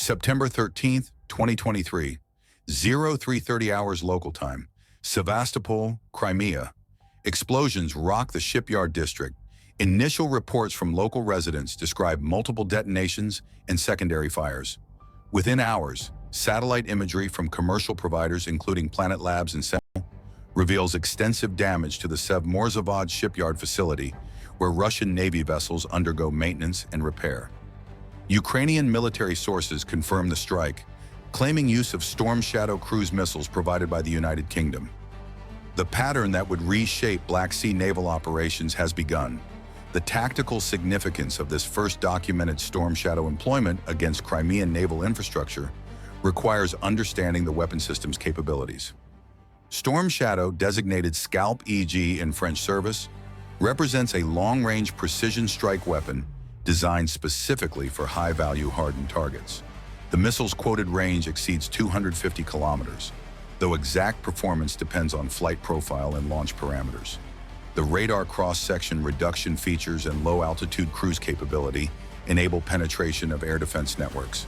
September 13th, 2023, 0330 hours local time, Sevastopol, Crimea. Explosions rock the shipyard district. Initial reports from local residents describe multiple detonations and secondary fires. Within hours, satellite imagery from commercial providers including Planet Labs and Sentinel reveals extensive damage to the Sevmorzavod shipyard facility, where Russian Navy vessels undergo maintenance and repair. Ukrainian military sources confirm the strike, claiming use of Storm Shadow cruise missiles provided by the United Kingdom. The pattern that would reshape Black Sea naval operations has begun. The tactical significance of this first documented Storm Shadow employment against Crimean naval infrastructure requires understanding the weapon system's capabilities. Storm Shadow, designated Scalp EG in French service, represents a long-range precision strike weapon designed specifically for high-value hardened targets. The missile's quoted range exceeds 250 kilometers, though exact performance depends on flight profile and launch parameters. The radar cross-section reduction features and low-altitude cruise capability enable penetration of air defense networks.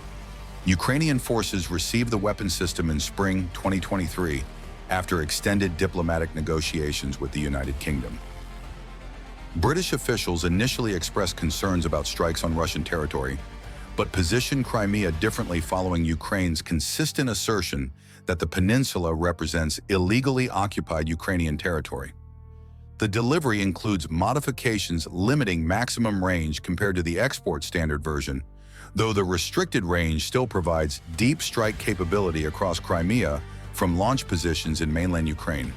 Ukrainian forces received the weapon system in spring 2023 after extended diplomatic negotiations with the United Kingdom. British officials initially expressed concerns about strikes on Russian territory, but positioned Crimea differently following Ukraine's consistent assertion that the peninsula represents illegally occupied Ukrainian territory. The delivery includes modifications limiting maximum range compared to the export standard version, though the restricted range still provides deep strike capability across Crimea from launch positions in mainland Ukraine.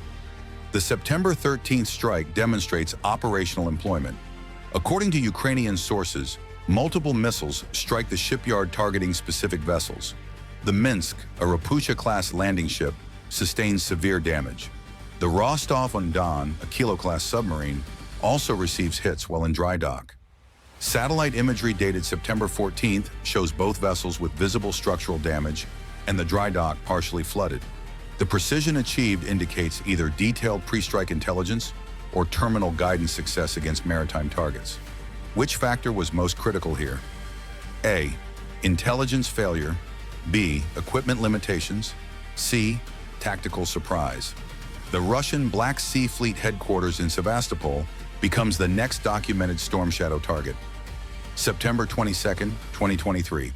The September 13th strike demonstrates operational employment. According to Ukrainian sources, multiple missiles strike the shipyard targeting specific vessels. The Minsk, a Novocherkassk landing ship, sustained severe damage. The Rostov-on-Don, a Kilo-class submarine, also receives hits while in dry dock. Satellite imagery dated September 14th shows both vessels with visible structural damage and the dry dock partially flooded. The precision achieved indicates either detailed pre-strike intelligence or terminal guidance success against maritime targets. Which factor was most critical here? A. Intelligence failure. B. Equipment limitations. C. Tactical surprise. The Russian Black Sea Fleet headquarters in Sevastopol becomes the next documented Storm Shadow target. September 22, 2023.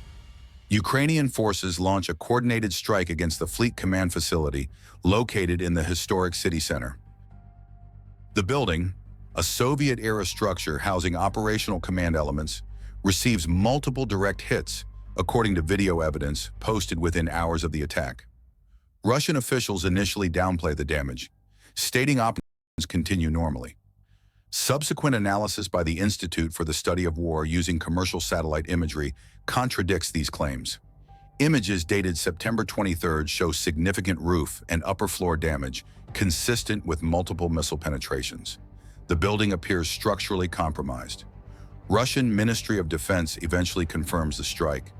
Ukrainian forces launch a coordinated strike against the Fleet Command facility located in the historic city center. The building, a Soviet-era structure housing operational command elements, receives multiple direct hits, according to video evidence posted within hours of the attack. Russian officials initially downplay the damage, stating operations continue normally. Subsequent analysis by the Institute for the Study of War using commercial satellite imagery contradicts these claims. Images dated September 23rd show significant roof and upper floor damage consistent with multiple missile penetrations. The building appears structurally compromised. Russian Ministry of Defense eventually confirms the strike,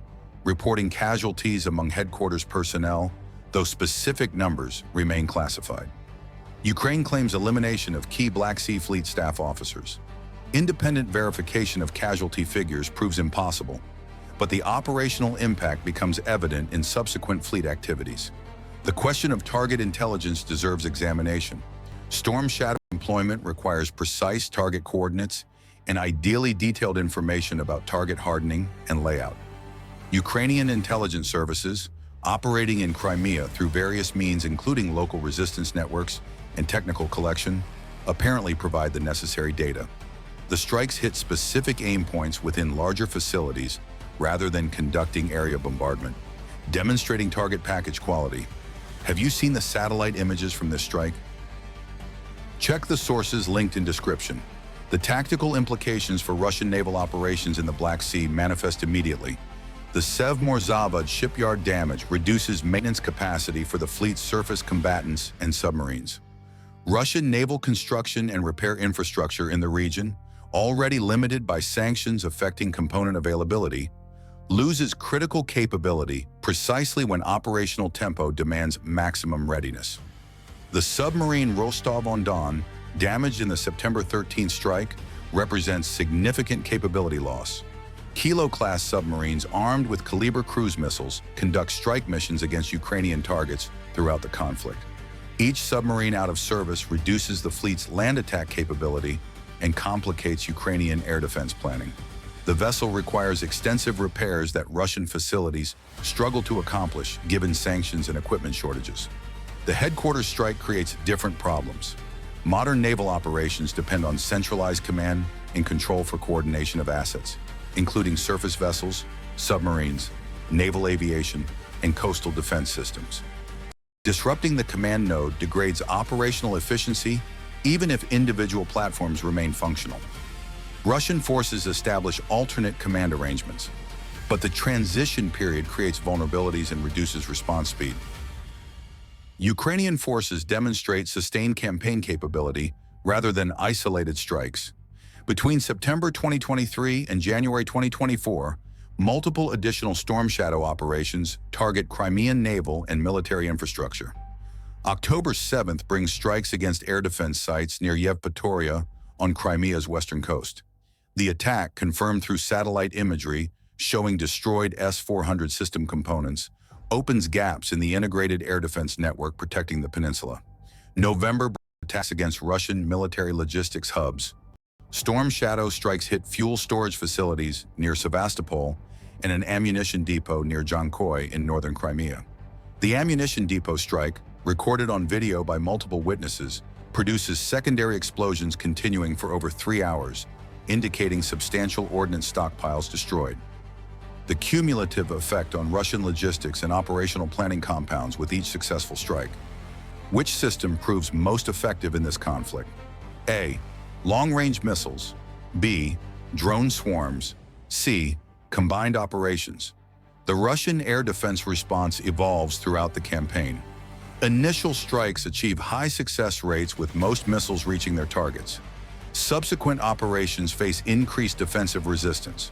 reporting casualties among headquarters personnel, though specific numbers remain classified. Ukraine claims elimination of key Black Sea Fleet staff officers. Independent verification of casualty figures proves impossible, but the operational impact becomes evident in subsequent fleet activities. The question of target intelligence deserves examination. Storm Shadow employment requires precise target coordinates and ideally detailed information about target hardening and layout. Ukrainian intelligence services, operating in Crimea through various means including local resistance networks and technical collection, apparently provide the necessary data. The strikes hit specific aim points within larger facilities rather than conducting area bombardment, demonstrating target package quality. Have you seen the satellite images from this strike? Check the sources linked in description. The tactical implications for Russian naval operations in the Black Sea manifest immediately. The Sevmorzavod shipyard damage reduces maintenance capacity for the fleet's surface combatants and submarines. Russian naval construction and repair infrastructure in the region, already limited by sanctions affecting component availability, loses critical capability precisely when operational tempo demands maximum readiness. The submarine Rostov-on-Don, damaged in the September 13th strike, represents significant capability loss. Kilo-class submarines armed with Kaliber cruise missiles conduct strike missions against Ukrainian targets throughout the conflict. Each submarine out of service reduces the fleet's land attack capability and complicates Ukrainian air defense planning. The vessel requires extensive repairs that Russian facilities struggle to accomplish given sanctions and equipment shortages. The headquarters strike creates different problems. Modern naval operations depend on centralized command and control for coordination of assets, including surface vessels, submarines, naval aviation, and coastal defense systems. Disrupting the command node degrades operational efficiency even if individual platforms remain functional. Russian forces establish alternate command arrangements, but the transition period creates vulnerabilities and reduces response speed. Ukrainian forces demonstrate sustained campaign capability rather than isolated strikes. Between September 2023 and January 2024, multiple additional Storm Shadow operations target Crimean naval and military infrastructure. October 7th brings strikes against air defense sites near Yevpatoria on Crimea's western coast. The attack, confirmed through satellite imagery showing destroyed S-400 system components, opens gaps in the integrated air defense network protecting the peninsula. November attacks against Russian military logistics hubs. Storm Shadow strikes hit fuel storage facilities near Sevastopol and an ammunition depot near Jankoy in northern Crimea. The ammunition depot strike, recorded on video by multiple witnesses, produces secondary explosions continuing for over 3 hours, indicating substantial ordnance stockpiles destroyed. The cumulative effect on Russian logistics and operational planning compounds with each successful strike. Which system proves most effective in this conflict? A. Long-range missiles. B. Drone swarms. C. Combined operations. The Russian air defense response evolves throughout the campaign. Initial strikes achieve high success rates with most missiles reaching their targets. Subsequent operations face increased defensive resistance.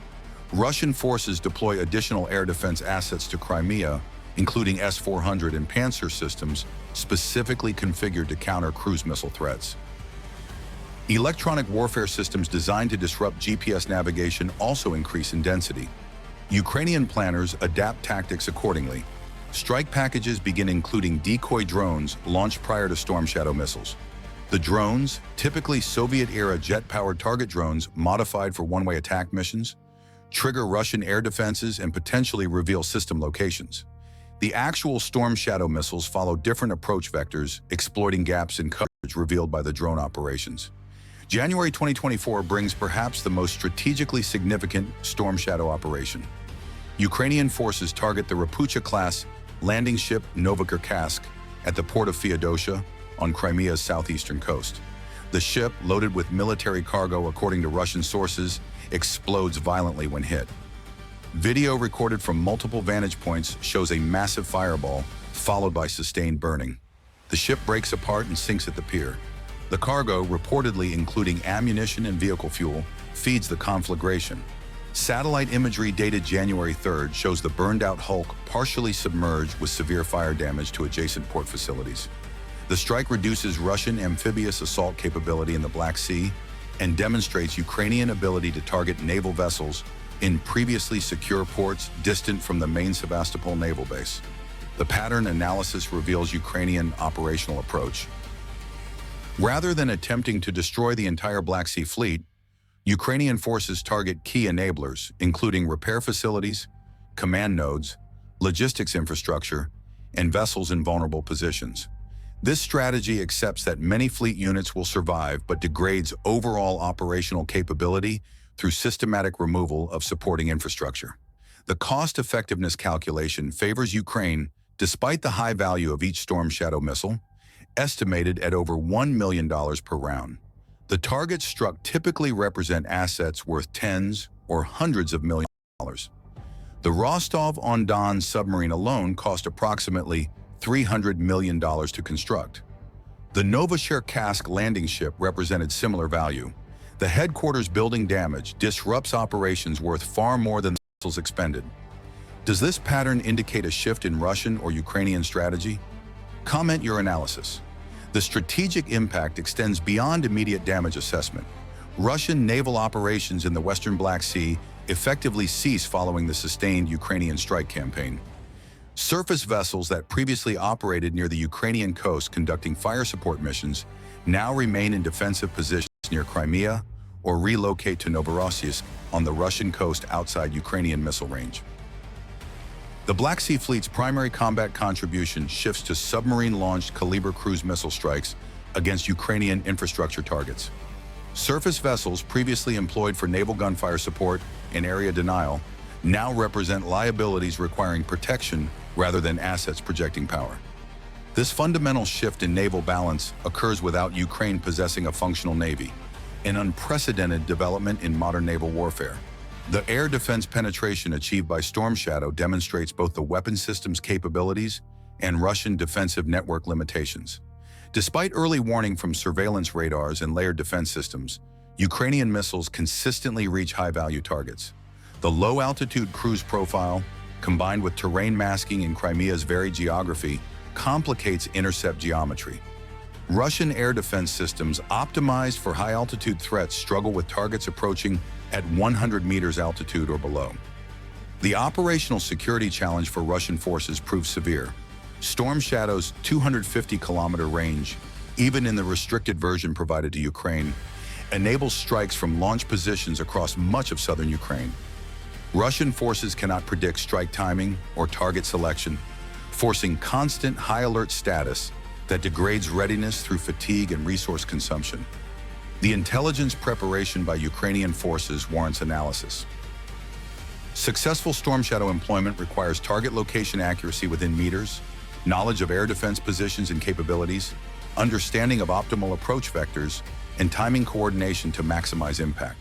Russian forces deploy additional air defense assets to Crimea, including S-400 and Panzer systems specifically configured to counter cruise missile threats. Electronic warfare systems designed to disrupt GPS navigation also increase in density. Ukrainian planners adapt tactics accordingly. Strike packages begin including decoy drones launched prior to Storm Shadow missiles. The drones, typically Soviet-era jet-powered target drones modified for one-way attack missions, trigger Russian air defenses and potentially reveal system locations. The actual Storm Shadow missiles follow different approach vectors, exploiting gaps in coverage revealed by the drone operations. January 2024 brings perhaps the most strategically significant Storm Shadow operation. Ukrainian forces target the Rapucha-class landing ship Novocherkassk at the port of Feodosia on Crimea's southeastern coast. The ship, loaded with military cargo according to Russian sources, explodes violently when hit. Video recorded from multiple vantage points shows a massive fireball, followed by sustained burning. The ship breaks apart and sinks at the pier. The cargo, reportedly including ammunition and vehicle fuel, feeds the conflagration. Satellite imagery dated January 3rd shows the burned-out hulk partially submerged with severe fire damage to adjacent port facilities. The strike reduces Russian amphibious assault capability in the Black Sea and demonstrates Ukrainian ability to target naval vessels in previously secure ports distant from the main Sevastopol naval base. The pattern analysis reveals Ukrainian operational approach. Rather than attempting to destroy the entire Black Sea fleet, Ukrainian forces target key enablers, including repair facilities, command nodes, logistics infrastructure, and vessels in vulnerable positions. This strategy accepts that many fleet units will survive but degrades overall operational capability through systematic removal of supporting infrastructure. The cost-effectiveness calculation favors Ukraine despite the high value of each Storm Shadow missile, estimated at over $1 million per round. The targets struck typically represent assets worth tens or hundreds of millions of dollars. The Rostov-on-Don submarine alone cost approximately $300 million to construct. The Novocherkassk landing ship represented similar value. The headquarters building damage disrupts operations worth far more than the missiles expended. Does this pattern indicate a shift in Russian or Ukrainian strategy? Comment your analysis. The strategic impact extends beyond immediate damage assessment. Russian naval operations in the Western Black Sea effectively cease following the sustained Ukrainian strike campaign. Surface vessels that previously operated near the Ukrainian coast conducting fire support missions now remain in defensive positions near Crimea or relocate to Novocherkassk on the Russian coast outside Ukrainian missile range. The Black Sea Fleet's primary combat contribution shifts to submarine-launched Caliber cruise missile strikes against Ukrainian infrastructure targets. Surface vessels previously employed for naval gunfire support and area denial now represent liabilities requiring protection rather than assets projecting power. This fundamental shift in naval balance occurs without Ukraine possessing a functional navy, an unprecedented development in modern naval warfare. The air defense penetration achieved by Storm Shadow demonstrates both the weapon system's capabilities and Russian defensive network limitations. Despite early warning from surveillance radars and layered defense systems, Ukrainian missiles consistently reach high-value targets. The low-altitude cruise profile, combined with terrain masking in Crimea's varied geography, complicates intercept geometry. Russian air defense systems optimized for high-altitude threats struggle with targets approaching at 100 meters altitude or below. The operational security challenge for Russian forces proved severe. Storm Shadow's 250-kilometer range, even in the restricted version provided to Ukraine, enables strikes from launch positions across much of southern Ukraine. Russian forces cannot predict strike timing or target selection, forcing constant high-alert status that degrades readiness through fatigue and resource consumption. The intelligence preparation by Ukrainian forces warrants analysis. Successful Storm Shadow employment requires target location accuracy within meters, knowledge of air defense positions and capabilities, understanding of optimal approach vectors, and timing coordination to maximize impact.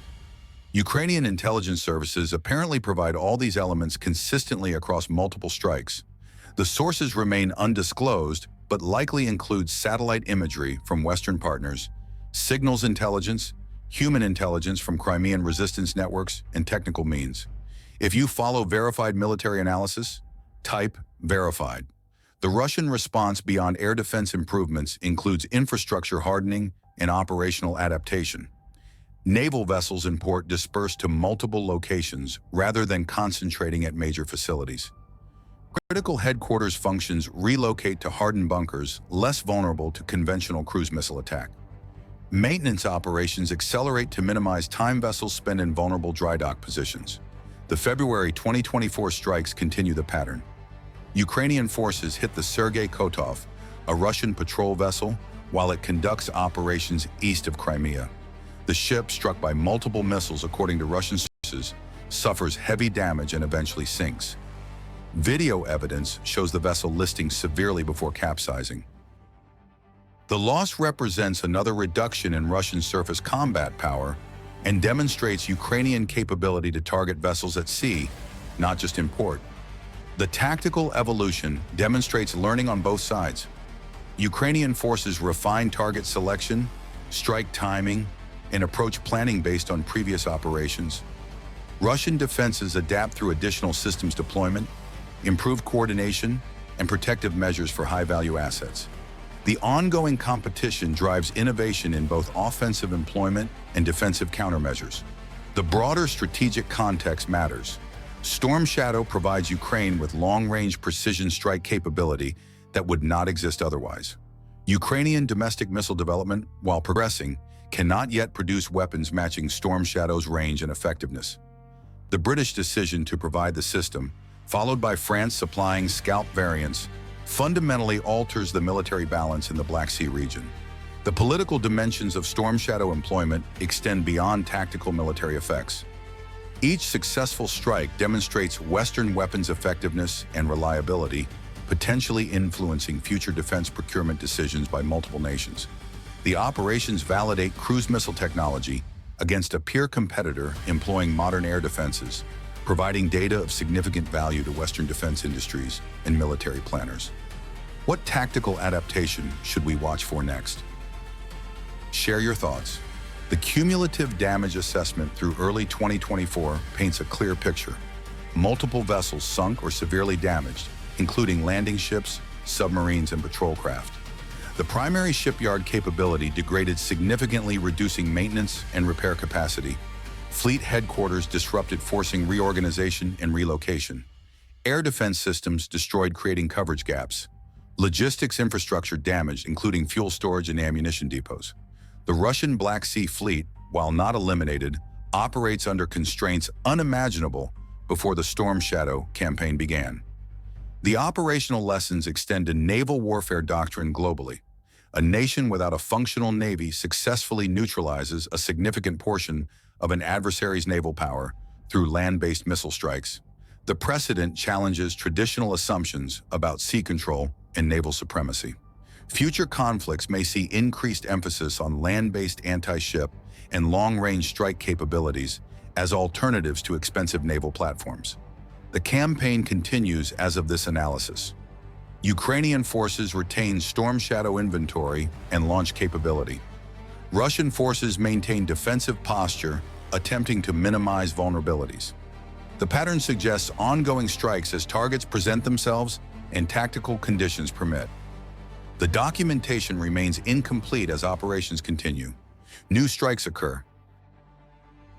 Ukrainian intelligence services apparently provide all these elements consistently across multiple strikes. The sources remain undisclosed, but likely include satellite imagery from Western partners, signals intelligence, human intelligence from Crimean resistance networks, and technical means. If you follow verified military analysis, type verified. The Russian response beyond air defense improvements includes infrastructure hardening and operational adaptation. Naval vessels in port disperse to multiple locations rather than concentrating at major facilities. Critical headquarters functions relocate to hardened bunkers less vulnerable to conventional cruise missile attack. Maintenance operations accelerate to minimize time vessels spend in vulnerable dry dock positions. The February 2024 strikes continue the pattern. Ukrainian forces hit the Sergei Kotov, a Russian patrol vessel, while it conducts operations east of Crimea. The ship, struck by multiple missiles according to Russian sources, suffers heavy damage and eventually sinks. Video evidence shows the vessel listing severely before capsizing. The loss represents another reduction in Russian surface combat power and demonstrates Ukrainian capability to target vessels at sea, not just in port. The tactical evolution demonstrates learning on both sides. Ukrainian forces refine target selection, strike timing, and approach planning based on previous operations. Russian defenses adapt through additional systems deployment, improved coordination, and protective measures for high-value assets. The ongoing competition drives innovation in both offensive employment and defensive countermeasures. The broader strategic context matters. Storm Shadow provides Ukraine with long-range precision strike capability that would not exist otherwise. Ukrainian domestic missile development, while progressing, cannot yet produce weapons matching Storm Shadow's range and effectiveness. The British decision to provide the system, followed by France supplying Scalp variants, fundamentally alters the military balance in the Black Sea region. The political dimensions of Storm Shadow employment extend beyond tactical military effects. Each successful strike demonstrates Western weapons effectiveness and reliability, potentially influencing future defense procurement decisions by multiple nations. The operations validate cruise missile technology against a peer competitor employing modern air defenses, providing data of significant value to Western defense industries and military planners. What tactical adaptation should we watch for next? Share your thoughts. The cumulative damage assessment through early 2024 paints a clear picture. Multiple vessels sunk or severely damaged, including landing ships, submarines, and patrol craft. The primary shipyard capability degraded significantly, reducing maintenance and repair capacity. Fleet headquarters disrupted, forcing reorganization and relocation. Air defense systems destroyed, creating coverage gaps. Logistics infrastructure damaged, including fuel storage and ammunition depots. The Russian Black Sea Fleet, while not eliminated, operates under constraints unimaginable before the Storm Shadow campaign began. The operational lessons extend to naval warfare doctrine globally. A nation without a functional navy successfully neutralizes a significant portion of an adversary's naval power through land-based missile strikes. The precedent challenges traditional assumptions about sea control and naval supremacy. Future conflicts may see increased emphasis on land-based anti-ship and long-range strike capabilities as alternatives to expensive naval platforms. The campaign continues as of this analysis. Ukrainian forces retain Storm Shadow inventory and launch capability. Russian forces maintain defensive posture, attempting to minimize vulnerabilities. The pattern suggests ongoing strikes as targets present themselves and tactical conditions permit. The documentation remains incomplete as operations continue. New strikes occur.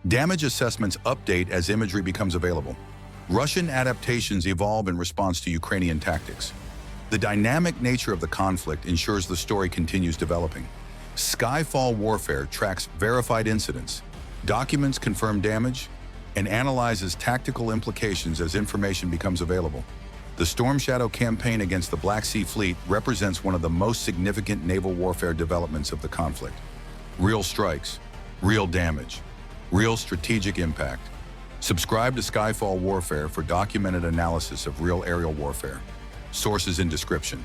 Damage assessments update as imagery becomes available. Russian adaptations evolve in response to Ukrainian tactics. The dynamic nature of the conflict ensures the story continues developing. Skyfall Warfare tracks verified incidents, documents confirmed damage, and analyzes tactical implications as information becomes available. The Storm Shadow campaign against the Black Sea Fleet represents one of the most significant naval warfare developments of the conflict. Real strikes, real damage, real strategic impact. Subscribe to Skyfall Warfare for documented analysis of real aerial warfare. Sources in description.